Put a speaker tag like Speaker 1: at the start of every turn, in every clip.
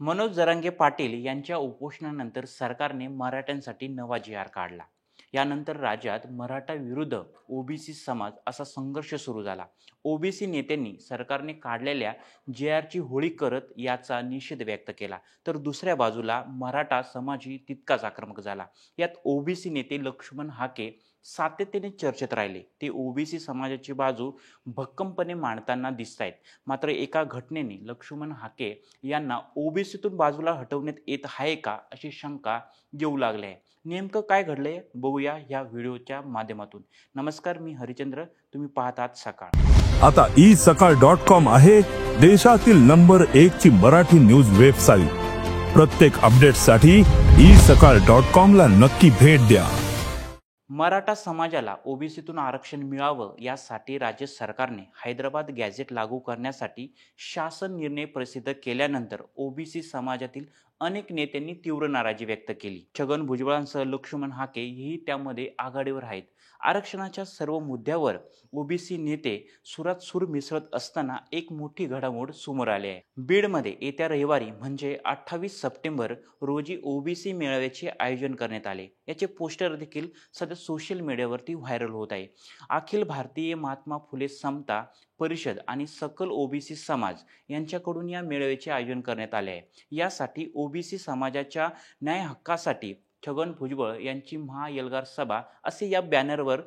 Speaker 1: मनोज जरांगे पाटील यांच्या उपोषणानंतर सरकारने मराठ्यांसाठी नवा जी.आर. काढला. यानंतर राज्यात मराठा विरुद्ध ओबीसी समाज असा संघर्ष सुरू झाला. ओबीसी नेत्यांनी सरकारने काढलेल्या जी.आर.ची होळी करत याचा निषेध व्यक्त केला, तर दुसऱ्या बाजूला मराठा समाजही तितकाच आक्रमक झाला. यात ओबीसी नेते लक्ष्मण हाके सातत्याने चर्चेत राहिले. ते ओबीसी समाजाची बाजू भक्कमपणे मांडताना दिसतायत. मात्र एका घटनेने लक्ष्मण हाके यांना ओबीसीतून बाजूला हटवण्यात येत आहे का अशी शंका येऊ लागली आहे. नेमकं काय घडलंय बघूया या व्हिडिओच्या माध्यमातून. नमस्कार, मी हरिचंद्र, तुम्ही पाहतात सकाळ.
Speaker 2: आता isakal.com आहे देशातील नंबर 1 ची मराठी न्यूज वेबसाईट. प्रत्येक अपडेटसाठी isakal.com ला नक्की भेट द्या.
Speaker 1: मराठा समाजाला ओबीसीतून आरक्षण मिळावं यासाठी राज्य सरकारने हैदराबाद गॅझेट लागू करण्यासाठी शासन निर्णय प्रसिद्ध केल्यानंतर ओबीसी समाजातील अनेक नेत्यांनी तीव्र नाराजी व्यक्त केली. छगन भुजबळांसह लक्ष्मण हाके हेही त्यामध्ये आघाडीवर आहेत. आरक्षणाच्या सर्व मुद्द्यावर ओबीसी नेते सुरात सूर मिसळत असताना एक मोठी घडामोड समोर आली आहे. बीडमध्ये येत्या रविवारी म्हणजे 28 सप्टेंबर रोजी ओबीसी मेळाव्याचे आयोजन करण्यात आले. याचे पोस्टर देखील सध्या सोशल मीडियावरती व्हायरल होत आहे. अखिल भारतीय महात्मा फुले समता परिषद आणि सकल ओबीसी समाज यांच्याकडून या मेळाव्याचे आयोजन करण्यात आले आहे. यासाठी ओबीसी समाजाच्या न्याय हक्कासाठी छगन भुजबळ यांची महाएल्गार सभा असे या बॅनरवर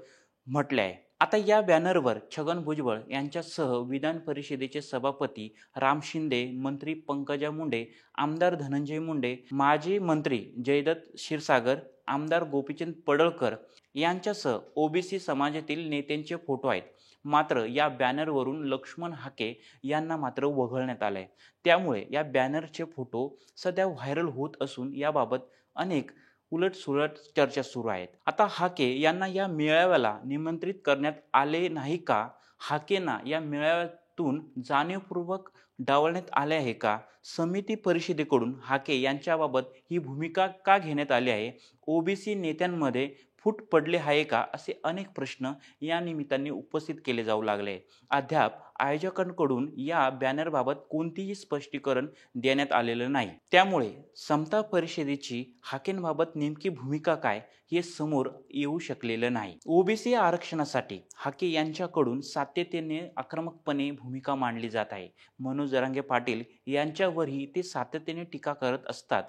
Speaker 1: म्हटले आहे. आता या बॅनरवर छगन भुजबळ यांच्यासह विधान परिषदेचे सभापती राम शिंदे, मंत्री पंकजा मुंडे, आमदार धनंजय मुंडे, माजी मंत्री जयदत्त क्षीरसागर, आमदार गोपीचंद पडळकर यांच्यासह ओबीसी समाजातील नेत्यांचे फोटो आहेत. मात्र या बॅनरवरून लक्ष्मण हाके यांना मात्र वगळण्यात आलंय. त्यामुळे या बॅनरचे फोटो सध्या व्हायरल होत असून याबाबत अनेक उलटसुलट चर्चा सुरू आहेत. आता हाके यांना या मेळाव्याला निमंत्रित करण्यात आले नाही का? हाकेंना या मेळाव्यातून जाणीवपूर्वक डावलण्यात आले आहे का? समिती परिषदेकडून हाके यांच्याबाबत ही भूमिका का घेण्यात आली आहे? ओबीसी नेत्यांमध्ये फूट पडले आहे का? असे अनेक प्रश्न या निमित्ताने उपस्थित केले जाऊ लागले. अद्याप आयोजकांकडून या बॅनरबाबत कोणतेही स्पष्टीकरण देण्यात आलेलं नाही. त्यामुळे समता परिषदेची हाकेंबाबत नेमकी भूमिका काय हे समोर येऊ शकलेलं नाही. ओबीसी आरक्षणासाठी हाके यांच्याकडून सातत्याने आक्रमकपणे भूमिका मांडली जात आहे. मनोज जरांगे पाटील यांच्यावरही ते सातत्याने टीका करत असतात.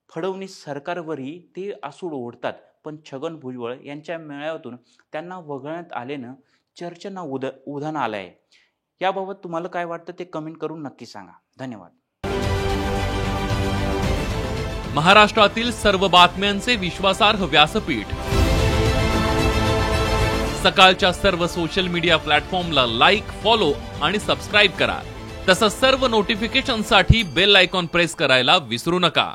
Speaker 1: फडणवीस सरकारवरही ते आसूड ओढतात. पण छगन भुजबळ यांच्या मेळाव्यातून त्यांना वगळण्यात आल्यानं चर्चांना उधाण आलं आहे. याबाबत तुम्हाला काय वाटतं ते कमेंट करून नक्की सांगा. धन्यवाद.
Speaker 3: महाराष्ट्रातील सर्व बातम्यांचे विश्वासार्ह व्यासपीठ सकाळच्या सर्व सोशल मीडिया प्लॅटफॉर्मला लाईक, फॉलो आणि सबस्क्राईब करा. तसंच सर्व नोटिफिकेशनसाठी बेल आयकॉन प्रेस करायला विसरू नका.